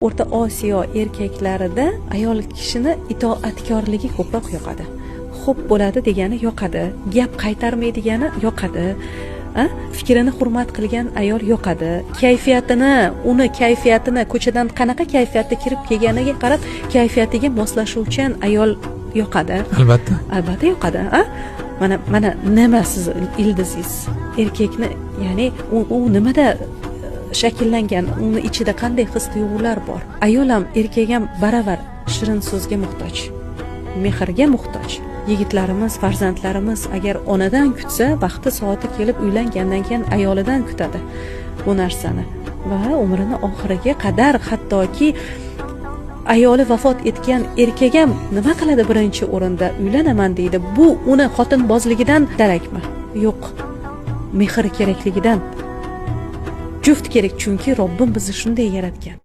O'rta Osiyo erkaklarida ayol kishini itoatkorligi ko'proq yoqadi. Xo'p bo'ladi degani yoqadi, gap qaytarmaydigani yoqadi, fikrini hurmat qilgan ayol yoqadi, uni kayfiyatini ko'chadan qanaqa kayfiyatda kirib kelganiga qarab kayfiyatiga moslashuvchan ayol yoqadi. Albatta yoqadi. Mana nima siz ildizingiz? Erkakni, ya'ni u nimada shakllangan, uni ichida qanday his-tuyg'ular bor? Ayol ham, erkak ham baravar shirin so'zga muhtoj, mehrga muhtoj. Yigitlarimiz, farzandlarimiz agar onadan kutsa, vaqti soati kelib uylangandan keyin ayolidan kutadi bu narsani va umrini oxiriga qadar, hattoki ayoli vafot etgan erkak ham nima qiladi birinchi o'rinda? Uylanaman deydi. Bu uni xotinbozligidan darakmi? Yo'q. Mehr kerakligidan. Juft kerak, chunki Robbim bizni shunday yaratgan.